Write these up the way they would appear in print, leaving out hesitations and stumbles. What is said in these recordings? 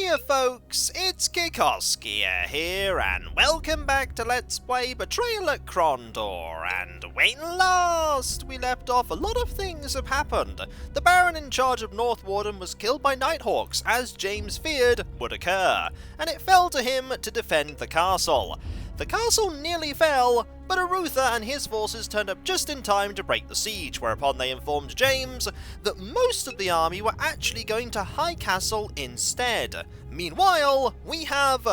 Hiya folks, it's Kikoskia here, and welcome back to Let's Play Betrayal at Krondor. And when last we left off, a lot of things have happened. The Baron in charge of North Warden was killed by Nighthawks, as James feared would occur, and it fell to him to defend the castle. The castle nearly fell, but Arutha and his forces turned up just in time to break the siege, whereupon they informed James that most of the army were actually going to High Castle instead. Meanwhile, we have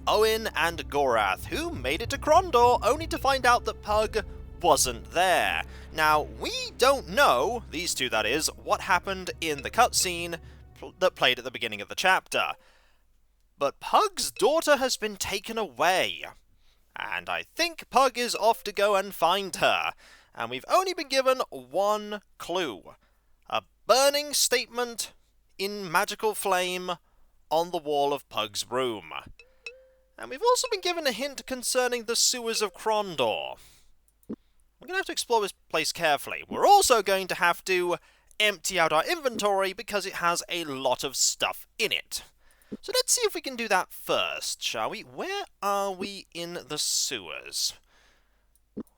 Owyn and Gorath, who made it to Krondor only to find out that Pug wasn't there. Now, we don't know, these two that is, what happened in the cutscene that played at the beginning of the chapter. But Pug's daughter has been taken away. And I think Pug is off to go and find her. And we've only been given one clue. A burning statement in magical flame on the wall of Pug's room. And we've also been given a hint concerning the sewers of Krondor. We're going to have to explore this place carefully. We're also going to have to empty out our inventory because it has a lot of stuff in it. So let's see if we can do that first, shall we? Where are we in the sewers?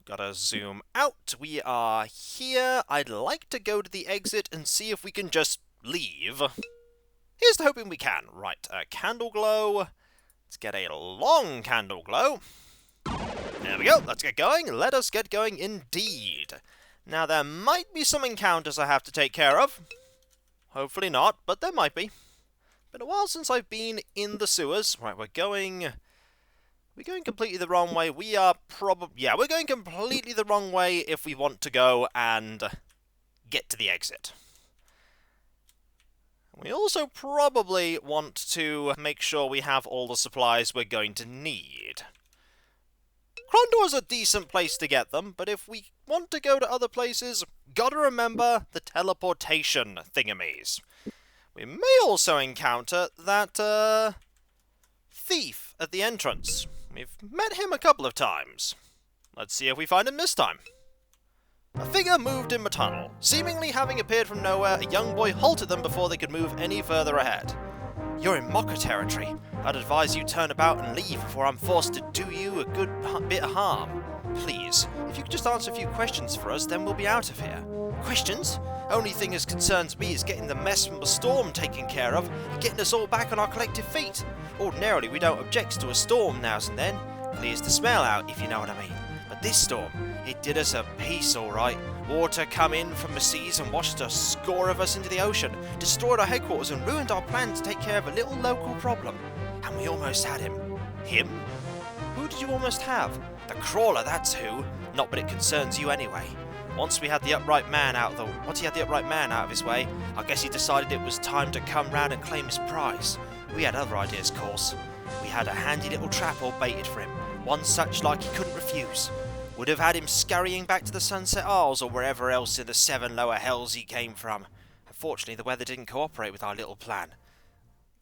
Gotta zoom out. We are here. I'd like to go to the exit and see if we can just leave. Here's to hoping we can. Right, a candle glow. Let's get a long candle glow. There we go. Let's get going. Let us get going indeed. Now, there might be some encounters I have to take care of. Hopefully not, but there might be. Been a while since I've been in the sewers. Right, we're going completely the wrong way. We are we're going completely the wrong way if we want to go and get to the exit. We also probably want to make sure we have all the supplies we're going to need. Krondor's a decent place to get them, but if we want to go to other places, gotta remember the teleportation thingamies. We may also encounter that, thief at the entrance. We've met him a couple of times. Let's see if we find him this time. A figure moved in the tunnel. Seemingly having appeared from nowhere, a young boy halted them before they could move any further ahead. You're in Mocker territory. I'd advise you turn about and leave before I'm forced to do you a good bit of harm. Please, if you could just answer a few questions for us, then we'll be out of here. Questions? Only thing that concerns me is getting the mess from the storm taken care of and getting us all back on our collective feet. Ordinarily, we don't object to a storm nows and then. Clears the smell out, if you know what I mean. But this storm, it did us a piece, all right. Water come in from the seas and washed a score of us into the ocean, destroyed our headquarters and ruined our plan to take care of a little local problem. And we almost had him. Him? Who did you almost have? The crawler, that's who. Not but it concerns you anyway. Once we had the upright man out of his way, I guess he decided it was time to come round and claim his prize. We had other ideas, of course. We had a handy little trap all baited for him, one such like he couldn't refuse. Would have had him scurrying back to the Sunset Isles or wherever else in the 7 lower hells he came from. Unfortunately, the weather didn't cooperate with our little plan.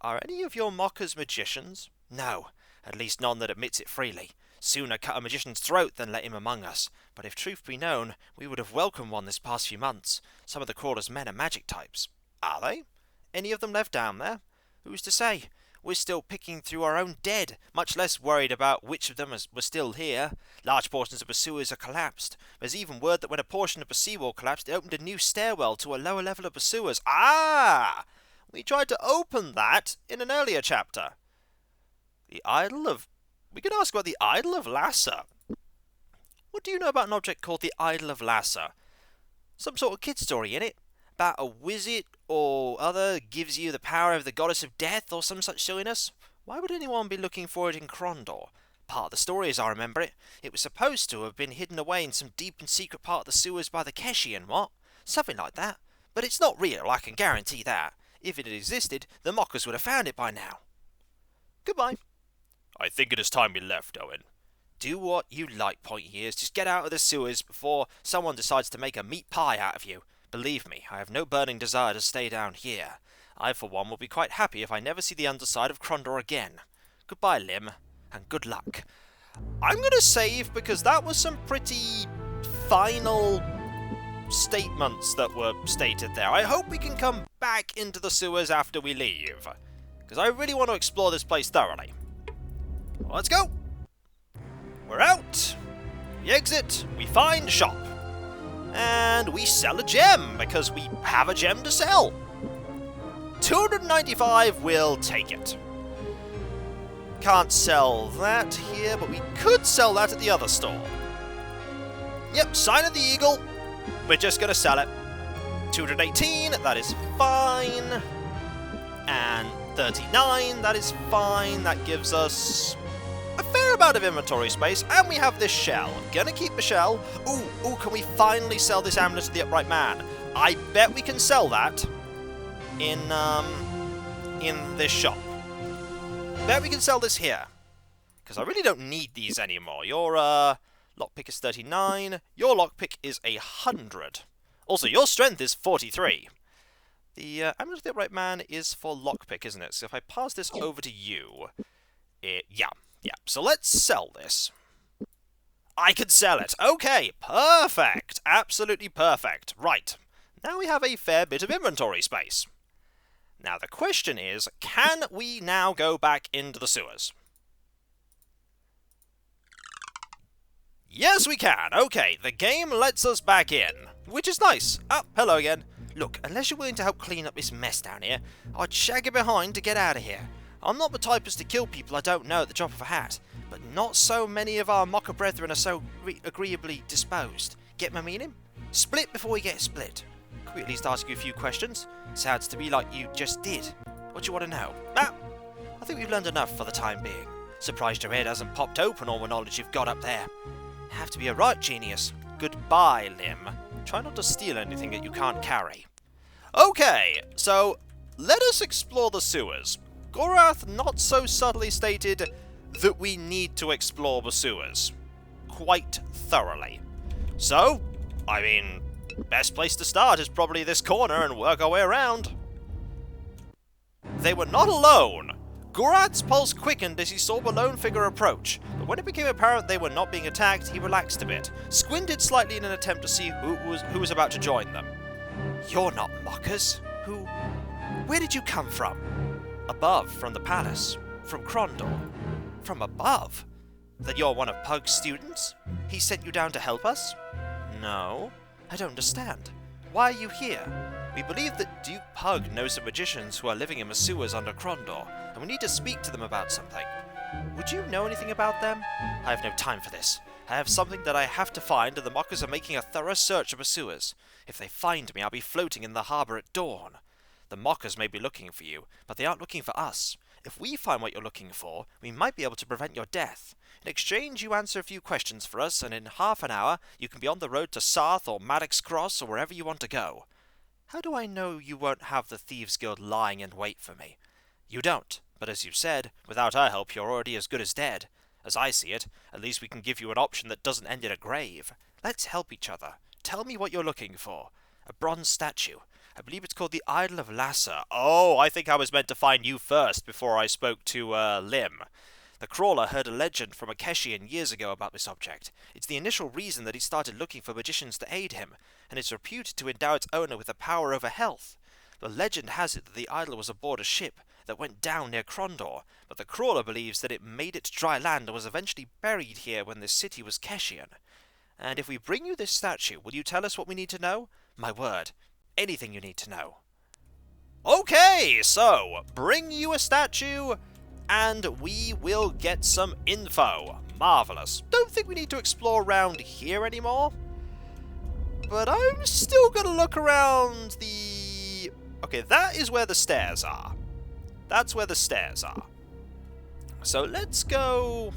Are any of your mockers magicians? No, at least none that admits it freely. Sooner cut a magician's throat than let him among us. But if truth be known, we would have welcomed one this past few months. Some of the crawler's men are magic types. Are they? Any of them left down there? Who's to say? We're still picking through our own dead, much less worried about which of them were still here. Large portions of the sewers are collapsed. There's even word that when a portion of the seawall collapsed, it opened a new stairwell to a lower level of the sewers. Ah! We tried to open that in an earlier chapter. We could ask about the Idol of Lassa. What do you know about an object called the Idol of Lassa? Some sort of kid story in it? About a wizard or other gives you the power of the goddess of death or some such silliness? Why would anyone be looking for it in Krondor? Part of the story, as I remember it, it was supposed to have been hidden away in some deep and secret part of the sewers by the Keshi and what? Something like that. But it's not real, I can guarantee that. If it had existed, the mockers would have found it by now. Goodbye. I think it is time we left, Owen. Do what you like, pointy ears. Just get out of the sewers before someone decides to make a meat pie out of you. Believe me, I have no burning desire to stay down here. I, for one, will be quite happy if I never see the underside of Krondor again. Goodbye, Lim, and good luck. I'm going to save because that was some pretty final statements that were stated there. I hope we can come back into the sewers after we leave. because I really want to explore this place thoroughly. Well, let's go! We're out! We exit, we find shop. And we sell a gem, because we have a gem to sell. 295, we'll take it. Can't sell that here, but we could sell that at the other store. Yep, sign of the eagle. We're just going to sell it. 218, that is fine. And 39, that is fine. That gives us a fair amount of inventory space, and we have this shell. Gonna keep the shell. Ooh, can we finally sell this amulet to the upright man? I bet we can sell that in this shop. Bet we can sell this here, because I really don't need these anymore. Your lockpick is 39. Your lockpick is 100. Also, your strength is 43. The amulet of the upright man is for lockpick, isn't it? So if I pass this over to you, yeah. So let's sell this. I can sell it. Okay, perfect. Absolutely perfect. Right. Now we have a fair bit of inventory space. Now the question is, can we now go back into the sewers? Yes, we can. Okay, the game lets us back in, which is nice. Oh, hello again. Look, unless you're willing to help clean up this mess down here, I'd shag it behind to get out of here. I'm not the type as to kill people I don't know at the drop of a hat, but not so many of our mocker brethren are so agreeably disposed. Get my meaning? Split before we get split. Could we at least ask you a few questions? Sounds to me like you just did. What do you want to know? Ah, I think we've learned enough for the time being. Surprised your head hasn't popped open all the knowledge you've got up there. Have to be a right genius. Goodbye, Lim. Try not to steal anything that you can't carry. Okay, so let us explore the sewers. Gorath not so subtly stated that we need to explore the sewers quite thoroughly. So, I mean, best place to start is probably this corner and work our way around. They were not alone. Gorath's pulse quickened as he saw the lone figure approach, but when it became apparent they were not being attacked, he relaxed a bit, squinted slightly in an attempt to see who was about to join them. You're not mockers. Where did you come from? Above, from the palace. From Krondor. From above? Then you're one of Pug's students? He sent you down to help us? No. I don't understand. Why are you here? We believe that Duke Pug knows some magicians who are living in the sewers under Krondor, and we need to speak to them about something. Would you know anything about them? I have no time for this. I have something that I have to find, and the mockers are making a thorough search of the sewers. If they find me, I'll be floating in the harbour at dawn. The mockers may be looking for you, but they aren't looking for us. If we find what you're looking for, we might be able to prevent your death. In exchange, you answer a few questions for us, and in half an hour, you can be on the road to Sarth or Maddox Cross or wherever you want to go. How do I know you won't have the Thieves' Guild lying in wait for me? You don't, but as you said, without our help you're already as good as dead. As I see it, at least we can give you an option that doesn't end in a grave. Let's help each other. Tell me what you're looking for. A bronze statue. I believe it's called the Idol of Lasser. Oh, I think I was meant to find you first before I spoke to, Lim. The Crawler heard a legend from a Keshian years ago about this object. It's the initial reason that he started looking for magicians to aid him, and it's reputed to endow its owner with a power over health. The legend has it that the idol was aboard a ship that went down near Krondor, but the Crawler believes that it made it to dry land and was eventually buried here when the city was Keshian. And if we bring you this statue, will you tell us what we need to know? My word, anything you need to know. Okay, so, bring you a statue, and we will get some info. Marvellous. Don't think we need to explore around here anymore, but I'm still going to look around the... Okay, that is where the stairs are. That's where the stairs are. So let's go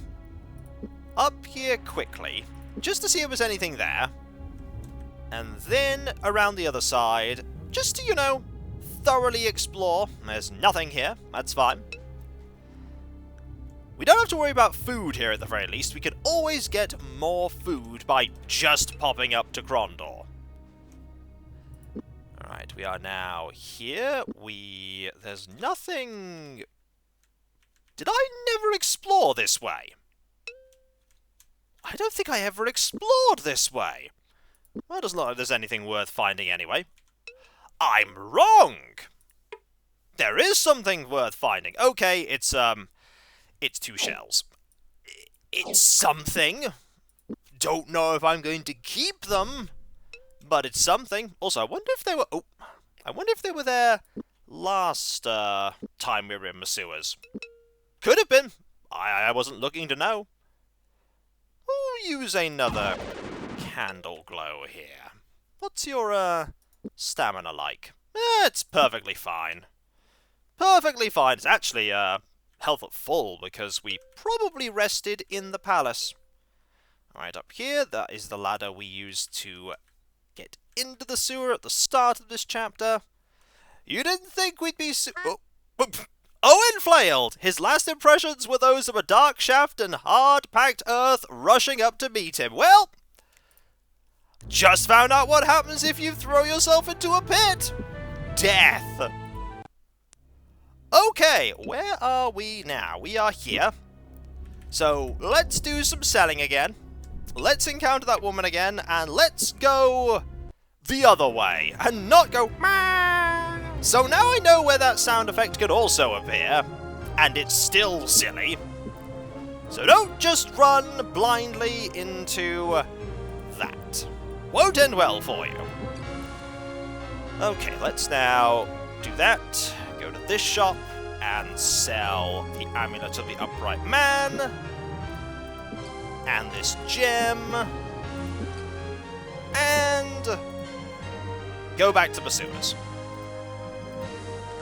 up here quickly, just to see if there's anything there. And then around the other side, just to, you know, thoroughly explore. There's nothing here, that's fine. We don't have to worry about food here at the very least. We can always get more food by just popping up to Krondor. Alright, we are now here. There's nothing... Did I never explore this way? I don't think I ever explored this way. Well, it doesn't look like there's anything worth finding anyway. I'm wrong! there is something worth finding. Okay, it's 2 shells. It's something. Don't know if I'm going to keep them, but it's something. Also, I wonder if they were... Oh, I wonder if they were there last time we were in the sewers. Could have been. I wasn't looking to know. We'll use another candle glow here. What's your stamina like? It's perfectly fine. Perfectly fine. It's actually health at full because we probably rested in the palace. Alright, up here, that is the ladder we used to get into the sewer at the start of this chapter. You didn't think we'd be Owyn flailed! His last impressions were those of a dark shaft and hard-packed earth rushing up to meet him. Well, just found out what happens if you throw yourself into a pit. Death. Okay, where are we now? We are here. So, let's do some selling again. Let's encounter that woman again, and let's go the other way, and not go So now I know where that sound effect could also appear, and it's still silly. So don't just run blindly into that. Won't end well for you. Okay, let's now do that. Go to this shop and sell the amulet of the upright man. And this gem. And go back to the sewers.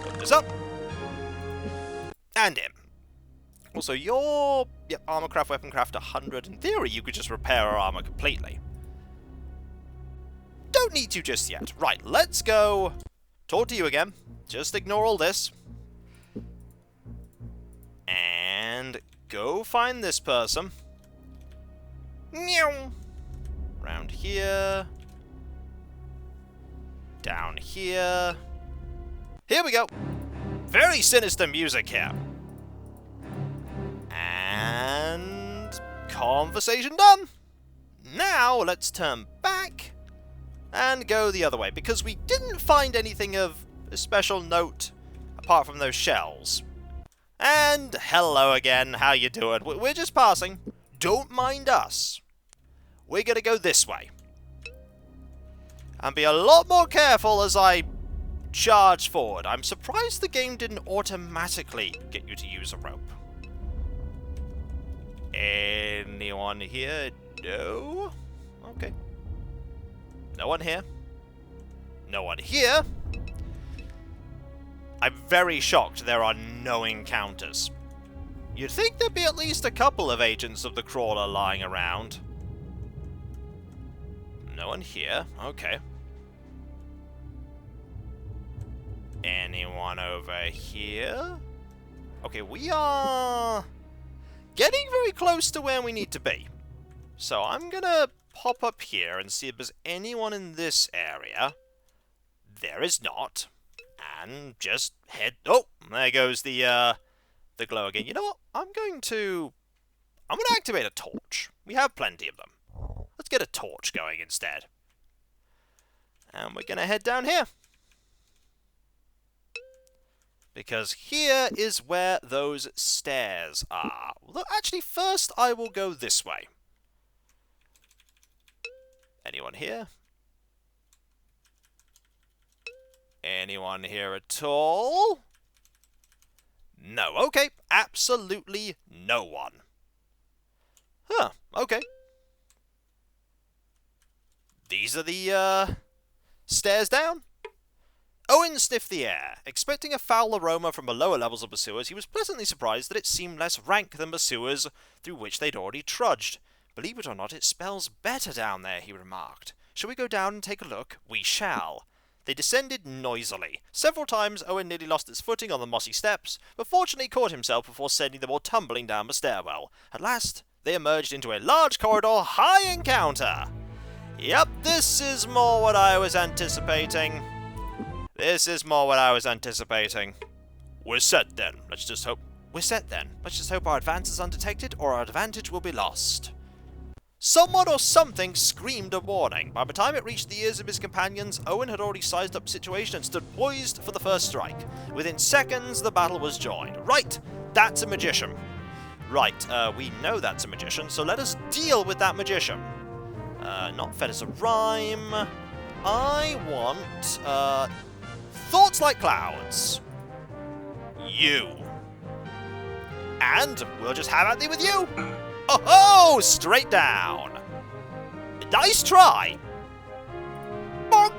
Put this up. And in. Also, your armorcraft, weaponcraft 100. In theory, you could just repair our armor completely. Don't need to just yet. Right, let's go talk to you again. Just ignore all this. And go find this person. Meow. Round here. Down here. Here we go. Very sinister music here. And conversation done. Now let's turn back and go the other way, because we didn't find anything of a special note apart from those shells. And hello again, how you doing? We're just passing. Don't mind us. We're gonna go this way. And be a lot more careful as I charge forward. I'm surprised the game didn't automatically get you to use a rope. Anyone here? No? Okay. No one here. No one here. I'm very shocked there are no encounters. You'd think there'd be at least a couple of agents of the crawler lying around. No one here. Okay. Anyone over here? Okay, we are getting very close to where we need to be. So I'm gonna pop up here and see if there's anyone in this area. There is not. And just head... Oh, there goes the glow again. You know what? I'm going to activate a torch. We have plenty of them. Let's get a torch going instead. And we're going to head down here. Because here is where those stairs are. Although, actually, first I will go this way. Anyone here? Anyone here at all? No. Okay. Absolutely no one. Huh. Okay. These are the, stairs down? Owyn sniffed the air. Expecting a foul aroma from the lower levels of the sewers, he was pleasantly surprised that it seemed less rank than the sewers through which they'd already trudged. Believe it or not, it smells better down there, he remarked. Shall we go down and take a look? We shall. They descended noisily. Several times Owyn nearly lost his footing on the mossy steps, but fortunately caught himself before sending them all tumbling down the stairwell. At last, they emerged into a large corridor, high encounter. Yep, this is more what I was anticipating. This is more what I was anticipating. We're set then. Let's just hope... We're set then. Let's just hope our advance is undetected, or our advantage will be lost. Someone or something screamed a warning. By the time it reached the ears of his companions, Owyn had already sized up the situation and stood poised for the first strike. Within seconds, the battle was joined. Right, that's a magician. Right, we know that's a magician, so let us deal with that magician. Not fed as a rhyme. I want, thoughts like clouds. You. And we'll just have at thee with you. Oh-ho! Straight down. Nice try. Bonk.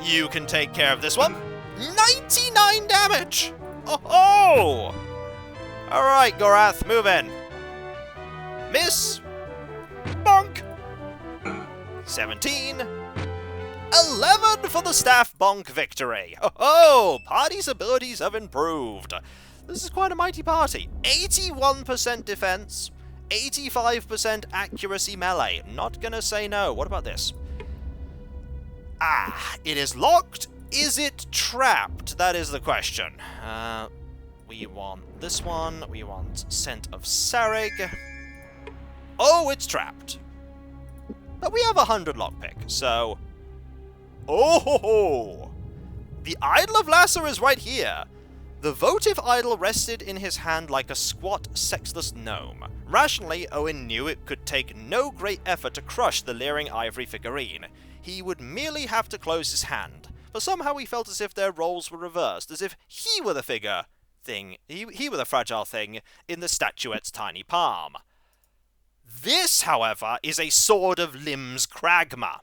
You can take care of this one. 99 damage. Oh-ho! Alright, Gorath, move in. Miss. Bonk. 17. 11 for the staff bonk victory. Oh, party's abilities have improved. This is quite a mighty party. 81% defense, 85% accuracy melee. Not gonna say no. What about this? Ah, it is locked. Is it trapped? That is the question. We want this one. We want Scent of Sarig. Oh, it's trapped. But we have 100 lockpick, so... Oh ho ho! The Idol of Lasser is right here. The votive idol rested in his hand like a squat, sexless gnome. Rationally, Owyn knew it could take no great effort to crush the leering ivory figurine. He would merely have to close his hand. But somehow he felt as if their roles were reversed, as if he were the figure thing, he were the fragile thing in the statuette's tiny palm. This, however, is a sword of limbs Kragma.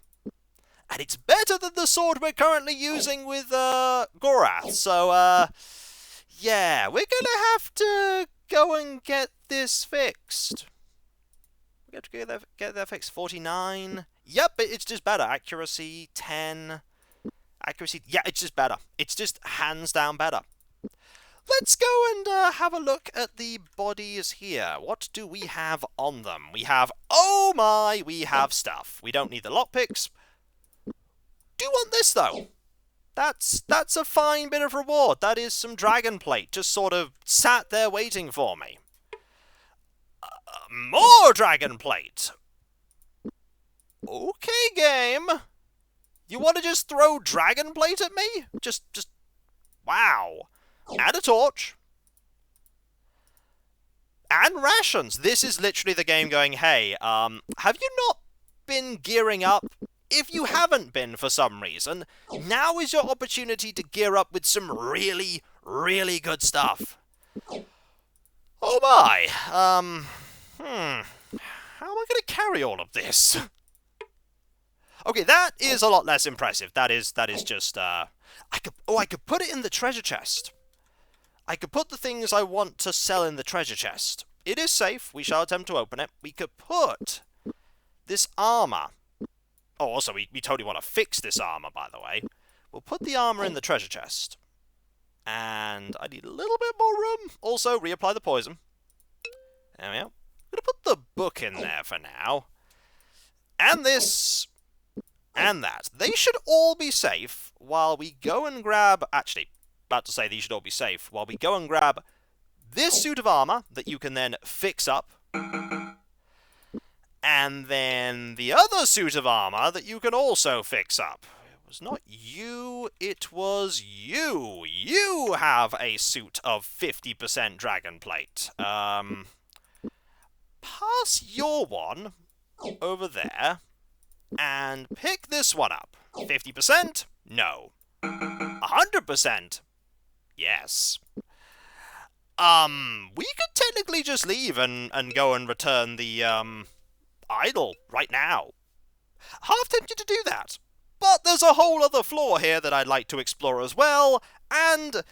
And it's better than the sword we're currently using with, Gorath, so, yeah, we're gonna have to go and get this fixed. We have to get that fixed. 49. Yep, it's just better. Accuracy, 10. Accuracy, yeah, it's just better. It's just hands down better. Let's go and have a look at the bodies here. What do we have on them? We have, oh my, we have stuff. We don't need the lockpicks. Do want this, though. That's a fine bit of reward. That is some dragon plate just sort of sat there waiting for me. More dragon plate. Okay, game. You want to just throw dragon plate at me? Just, wow. And a torch. And rations. This is literally the game going, hey, have you not been gearing up? If you haven't been for some reason, now is your opportunity to gear up with some really, really good stuff. Oh my, how am I going to carry all of this? Okay, that is a lot less impressive. That is just, I could put it in the treasure chest. I could put the things I want to sell in the treasure chest. It is safe. We shall attempt to open it. We could put this armor. Oh, also, we totally want to fix this armor, by the way. We'll put the armor in the treasure chest. And I need a little bit more room. Also, reapply the poison. There we are. I'm going to put the book in there for now. And this. And that. They should all be safe while we go and grab... Actually, about to say these should all be safe. While we go and grab this suit of armor that you can then fix up. And then the other suit of armor that you can also fix up. It was not you, it was you. You have a suit of 50% dragon plate. Pass your one over there and pick this one up. 50%? No. 100%? Yes. We could technically just leave and go and return the, idol right now. Half tempted to do that, but there's a whole other floor here that I'd like to explore as well, and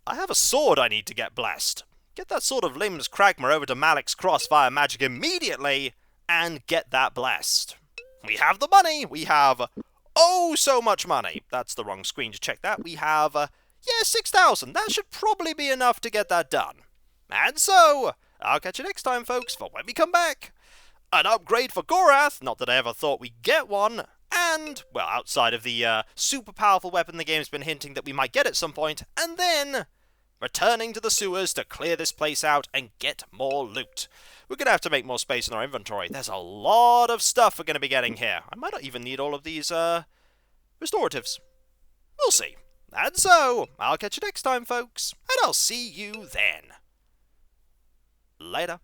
I have a sword I need to get blessed. Get that Sword of Limbs Kragma over to Malik's Cross via magic immediately, and get that blessed. We have the money, we have, oh, so much money. That's the wrong screen to check that. We have, yeah, 6,000. That should probably be enough to get that done. And so, I'll catch you next time, folks, for when we come back. An upgrade for Gorath, not that I ever thought we'd get one, and, well, outside of the super powerful weapon the game's been hinting that we might get at some point, and then returning to the sewers to clear this place out and get more loot. We're going to have to make more space in our inventory. There's a lot of stuff we're going to be getting here. I might not even need all of these, restoratives. We'll see. And so, I'll catch you next time, folks, and I'll see you then. Later.